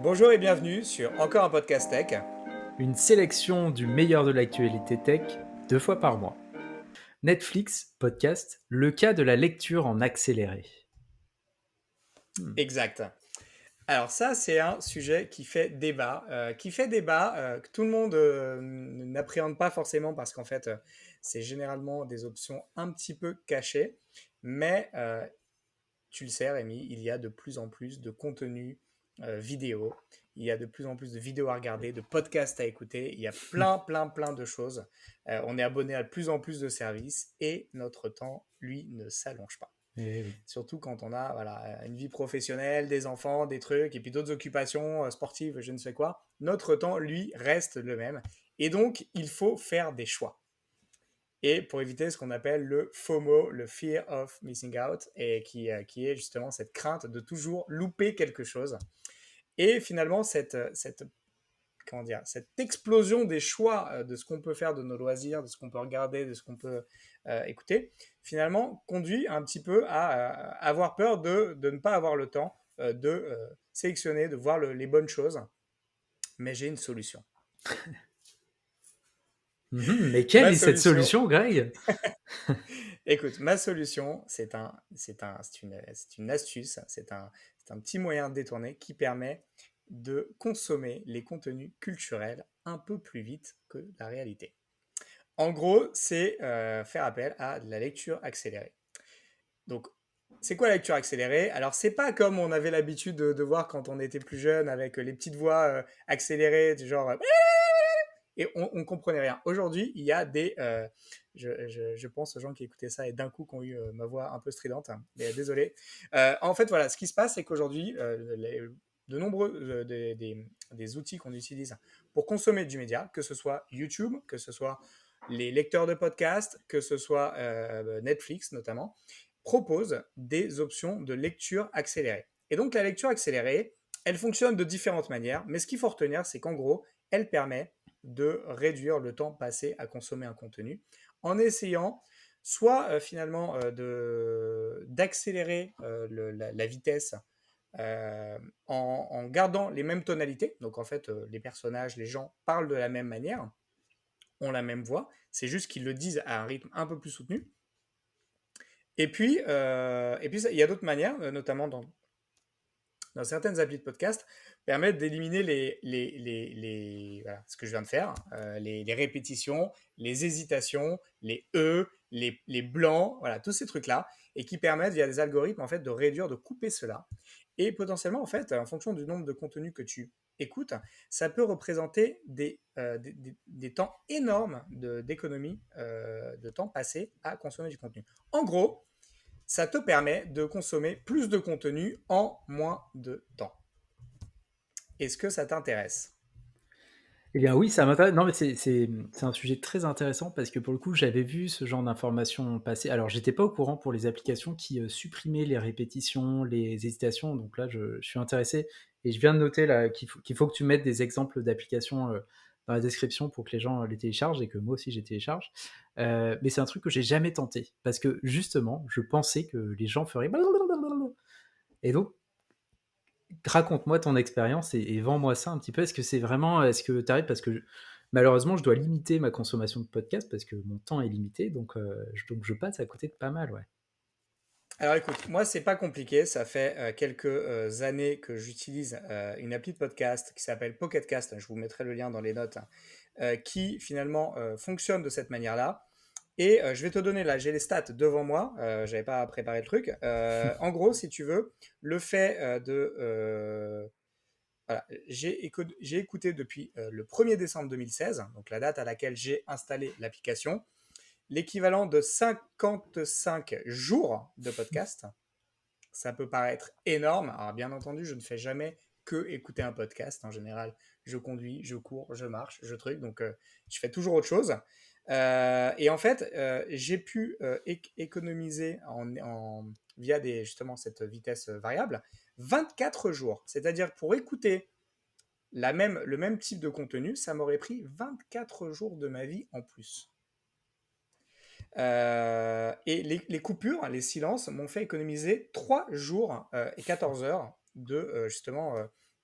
Bonjour et bienvenue sur encore un podcast tech. Une sélection du meilleur de l'actualité tech, 2 fois par mois. Netflix, podcast, le cas de la lecture en accéléré. Hmm. Exact. Alors ça, c'est un sujet qui fait débat, que tout le monde n'appréhende pas forcément parce qu'en fait, c'est généralement des options un petit peu cachées. Mais tu le sais, Rémi, il y a de plus en plus de contenu vidéo. Il y a de plus en plus de vidéos à regarder, de podcasts à écouter. Il y a plein de choses. On est abonné à de plus en plus de services et notre temps, lui, ne s'allonge pas. Eh oui. Surtout quand on a voilà, une vie professionnelle, des enfants, des trucs, et puis d'autres occupations sportives, je ne sais quoi. Notre temps, lui, reste le même. Et donc, il faut faire des choix. Et pour éviter ce qu'on appelle le FOMO, le Fear of Missing Out, et qui est justement cette crainte de toujours louper quelque chose. Et finalement, comment dire, cette explosion des choix de ce qu'on peut faire de nos loisirs, de ce qu'on peut regarder, de ce qu'on peut écouter, finalement conduit un petit peu à avoir peur de ne pas avoir le temps de sélectionner, de voir les bonnes choses. Mais j'ai une solution. Mais quelle Ma est cette solution, solution, Greg? écoute, ma solution, c'est une astuce, c'est un petit moyen détourné qui permet de consommer les contenus culturels un peu plus vite que la réalité. En gros, c'est faire appel à de la lecture accélérée. Donc, c'est quoi la lecture accélérée? Alors, c'est pas comme on avait l'habitude de voir quand on était plus jeune avec les petites voix accélérées, du genre et on comprenait rien. Aujourd'hui, il y a je pense aux gens qui écoutaient ça et d'un coup qui ont eu ma voix un peu stridente. Mais désolé. En fait, voilà, ce qui se passe, c'est qu'aujourd'hui, de nombreux des outils qu'on utilise pour consommer du média, que ce soit YouTube, que ce soit les lecteurs de podcasts, que ce soit Netflix notamment, proposent des options de lecture accélérée. Et donc la lecture accélérée, elle fonctionne de différentes manières, mais ce qu'il faut retenir, c'est qu'en gros, elle permet de réduire le temps passé à consommer un contenu en essayant soit finalement d'accélérer la vitesse en gardant les mêmes tonalités. Donc en fait, les personnages, les gens parlent de la même manière, ont la même voix, c'est juste qu'ils le disent à un rythme un peu plus soutenu. Et puis il y a d'autres manières, notamment dans certaines applis de podcast, permettent d'éliminer voilà, ce que je viens de faire, les répétitions, les hésitations, les E, les blancs, voilà, tous ces trucs-là, et qui permettent, via des algorithmes, en fait, de réduire, de couper cela. Et potentiellement, en fait, en fonction du nombre de contenus que tu écoutes, ça peut représenter des temps énormes d'économie de temps passé à consommer du contenu. En gros, ça te permet de consommer plus de contenu en moins de temps. Est-ce que ça t'intéresse? Eh bien oui, ça m'intéresse. Non, mais c'est un sujet très intéressant parce que pour le coup, j'avais vu ce genre d'informations passer. Alors, j'étais pas au courant pour les applications qui supprimaient les répétitions, les hésitations. Donc là, je suis intéressé et je viens de noter là qu'il faut que tu mettes des exemples d'applications dans la description pour que les gens les téléchargent et que moi aussi j'ai télécharge. Mais c'est un truc que j'ai jamais tenté parce que justement, je pensais que les gens feraient et donc raconte-moi ton expérience et vends-moi ça un petit peu. Est-ce que tu arrives parce que malheureusement, je dois limiter ma consommation de podcasts parce que mon temps est limité, donc je passe à côté de pas mal, ouais. Alors écoute, moi c'est pas compliqué, ça fait quelques années que j'utilise une appli de podcast qui s'appelle Pocket Cast, je vous mettrai le lien dans les notes, qui finalement fonctionne de cette manière-là. Et je vais te donner là, j'ai les stats devant moi, j'avais pas préparé le truc. En gros, si tu veux, le fait voilà, j'ai écouté depuis le 1er décembre 2016, donc la date à laquelle j'ai installé l'application, l'équivalent de 55 jours de podcast. Ça peut paraître énorme. Alors bien entendu, je ne fais jamais que écouter un podcast. En général, je conduis, je cours, je marche, je truc. Donc je fais toujours autre chose. Et en fait, j'ai pu économiser via justement cette vitesse variable 24 jours. C'est-à-dire pour écouter le même type de contenu, ça m'aurait pris 24 jours de ma vie en plus. Et les coupures, les silences m'ont fait économiser 3 jours et 14 heures de justement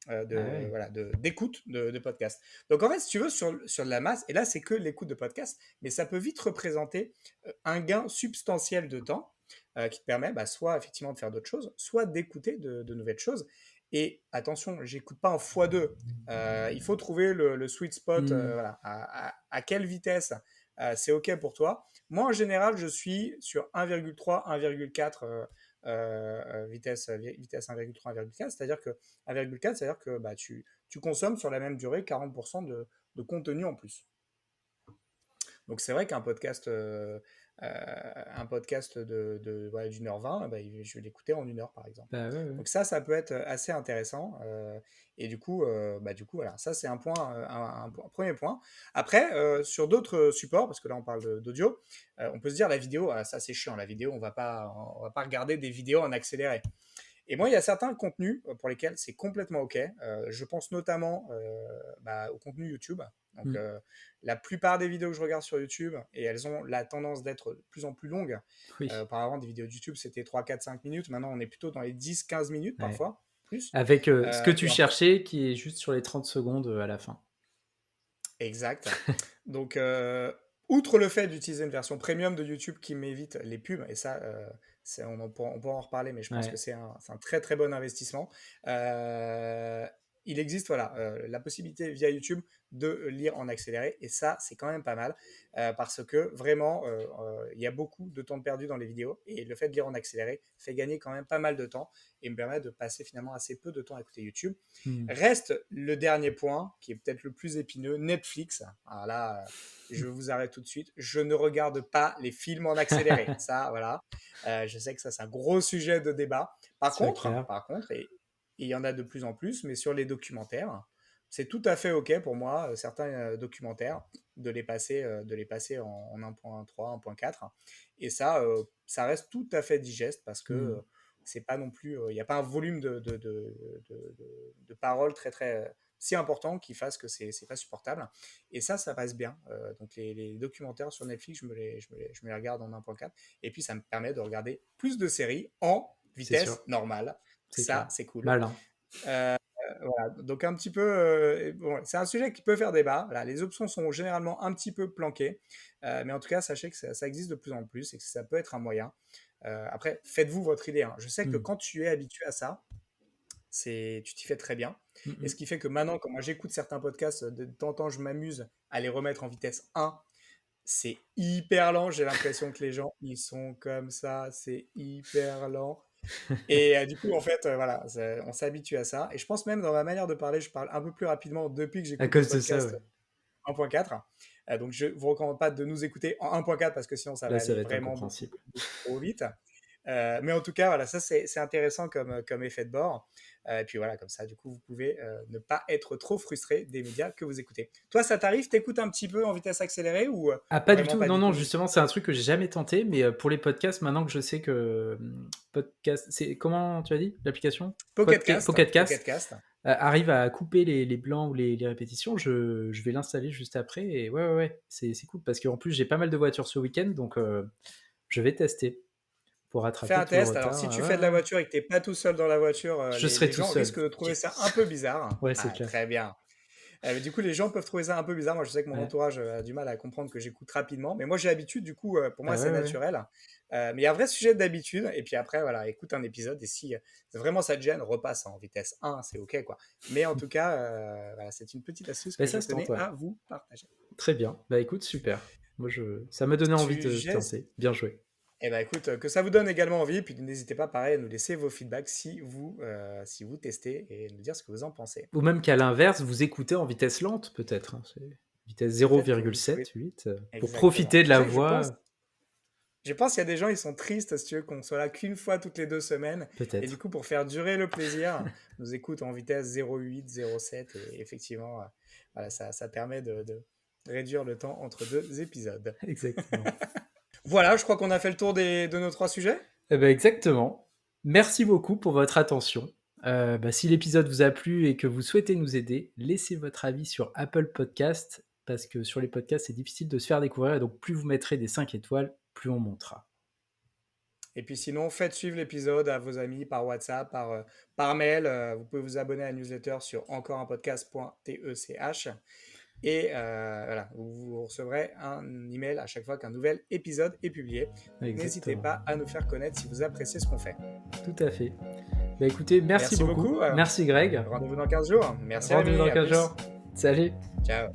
Ah ouais. voilà, d'écoute de podcasts. Donc en fait, si tu veux, sur de la masse, et là c'est que l'écoute de podcasts, mais ça peut vite représenter un gain substantiel de temps qui te permet soit effectivement de faire d'autres choses, soit d'écouter de nouvelles choses. Et attention, j'écoute pas en x2. Il faut trouver le sweet spot, Mmh. voilà, à quelle vitesse c'est OK pour toi. Moi, en général, je suis sur 1,3, 1,4 vitesse 1,3, 1,4, c'est-à-dire que 1,4, c'est-à-dire que tu consommes sur la même durée 40% de contenu en plus. Donc c'est vrai qu'un podcast voilà, d'1h20, je vais l'écouter en 1 heure par exemple. Bah, ouais, ouais. Donc ça peut être assez intéressant. Et du coup, voilà, ça c'est un point, un premier point. Après, sur d'autres supports, parce que là on parle d'audio, on peut se dire la vidéo, ah, ça c'est chiant, la vidéo, on va pas regarder des vidéos en accéléré. Et moi, il y a certains contenus pour lesquels c'est complètement OK. Je pense notamment au contenu YouTube. Donc, Mmh. la plupart des vidéos que je regarde sur YouTube, et elles ont la tendance d'être de plus en plus longues. Oui. Auparavant, des vidéos de YouTube, c'était 3, 4, 5 minutes. Maintenant, on est plutôt dans les 10, 15 minutes Ouais. parfois, plus. Avec, ce que tu Et en fait, cherchais qui est juste sur les 30 secondes, à la fin. exact. Donc, outre le fait d'utiliser une version premium de YouTube qui m'évite les pubs, et ça, on pourra en reparler, mais je pense que Ouais. c'est un très très bon investissement. Euh, il existe voilà, la possibilité via YouTube de lire en accéléré, et ça, c'est quand même pas mal, parce que vraiment, il y a beaucoup de temps perdu dans les vidéos, et le fait de lire en accéléré fait gagner quand même pas mal de temps, et me permet de passer finalement assez peu de temps à écouter YouTube. Mmh. Reste le dernier point, qui est peut-être le plus épineux, Netflix. Alors là, je vous arrête tout de suite. Je ne regarde pas les films en accéléré. Ça, voilà. Je sais que ça, c'est un gros sujet de débat. Par C'est contre, clair. par contre, et il y en a de plus en plus, mais sur les documentaires, c'est tout à fait OK pour moi, certains documentaires, de les passer en 1.3, 1.4. Et ça reste tout à fait digeste parce que Mmh. c'est pas non plus, il n'y a pas un volume de paroles très très si important qui fasse que c'est pas supportable. Et ça passe bien. Donc les documentaires sur Netflix, je me les regarde en 1.4. Et puis ça me permet de regarder plus de séries en C'est sûr, vitesse normale. c'est Ça, clair. c'est cool. Malin. Voilà, donc un petit peu, bon, c'est un sujet qui peut faire débat. Voilà, les options sont généralement un petit peu planquées, mais en tout cas, sachez que ça existe de plus en plus et que ça peut être un moyen. Après, faites-vous votre idée, hein. Je sais que Mmh. quand tu es habitué à ça, tu t'y fais très bien. Mmh Et mh. ce qui fait que maintenant, quand moi j'écoute certains podcasts, de temps en temps, je m'amuse à les remettre en vitesse 1. C'est hyper lent. J'ai l'impression que les gens, ils sont comme ça. C'est hyper lent. Et du coup, en fait, voilà, on s'habitue à ça. Et je pense même dans ma manière de parler, je parle un peu plus rapidement depuis que À j'écoute des cause de ça, podcasts ouais. 1.4. Donc, je vous recommande pas de nous écouter en 1.4 parce que sinon, ça Là, va ça aller va être vraiment beaucoup, incompréhensible. beaucoup, beaucoup trop vite. Mais en tout cas, voilà, ça, c'est intéressant comme effet de bord. Et puis voilà, comme ça, du coup, vous pouvez ne pas être trop frustré des médias que vous écoutez. Toi, ça t'arrive, t'écoutes un petit peu en vitesse accélérée ou Ah, pas du vraiment tout. pas Non, du non, tout? justement, c'est un truc que j'ai jamais tenté, mais pour les podcasts, maintenant que je sais que, podcast c'est comment tu as dit l'application? Pocket Cast, Pocket Pocket Cast, Cast. arrive à couper les blancs ou les répétitions, je vais l'installer juste après et ouais, ouais, ouais, c'est cool parce qu'en plus, j'ai pas mal de voitures ce week-end donc je vais tester pour Fais rattraper un tout le test. Alors, retard, si tu ouais, fais de la ouais, ouais. voiture et que tu n'es pas tout seul dans la voiture, Je les, serai les tout gens seul. risquent de trouver ça un Yes! peu bizarre. Ouais, c'est Ah, clair. très bien. Mais du coup, les gens peuvent trouver ça un peu bizarre. Moi, je sais que mon Ouais. entourage a du mal à comprendre que j'écoute rapidement. Mais moi, j'ai l'habitude. Du coup, pour moi, Bah, c'est ouais, ouais. naturel. Mais il y a un vrai sujet d'habitude. Et puis après, voilà, écoute un épisode. Et si vraiment ça te gêne, repasse en vitesse 1. C'est OK, quoi. Mais en tout cas, voilà, c'est une petite astuce Bah, que ça je se tente, tenais ouais. à vous partager. Très bien. Bah, écoute, super. Moi, ça m'a donné envie de Sujet. tenter. Bien joué. Eh ben écoute, que ça vous donne également envie, puis n'hésitez pas pareil à nous laisser vos feedbacks si vous testez et nous dire ce que vous en pensez. Ou même qu'à l'inverse, vous écoutez en vitesse lente, peut-être, hein, c'est vitesse Peut-être que vous 0,7, pouvez 8, pour exactement. profiter de Tu la sais que je voix, pense je pense qu'il y a des gens, ils sont tristes, si tu veux, qu'on soit là qu'une fois toutes les 2 semaines et du peut-être. coup, pour faire durer le plaisir, nous écoutent en vitesse 0,8, 0,7 et effectivement, voilà, ça permet de réduire le temps entre 2 épisodes. Exactement. Voilà, je crois qu'on a fait le tour de nos 3 sujets. Eh ben, exactement. Merci beaucoup pour votre attention. Bah, si l'épisode vous a plu et que vous souhaitez nous aider, laissez votre avis sur Apple Podcast parce que sur les podcasts, c'est difficile de se faire découvrir et donc plus vous mettrez des 5 étoiles, plus on montera. Et puis sinon, faites suivre l'épisode à vos amis par WhatsApp, par mail. Vous pouvez vous abonner à la newsletter sur encoreunpodcast.tech. Et voilà, vous recevrez un email à chaque fois qu'un nouvel épisode est publié. N'hésitez Exactement. pas à nous faire connaître si vous appréciez ce qu'on fait. Tout à fait. Bah écoutez, merci beaucoup. beaucoup. Merci Greg. Rendez-vous dans 15 jours. Merci Rendez-vous Rémi, dans à 15 plus. jours. Salut. Ciao.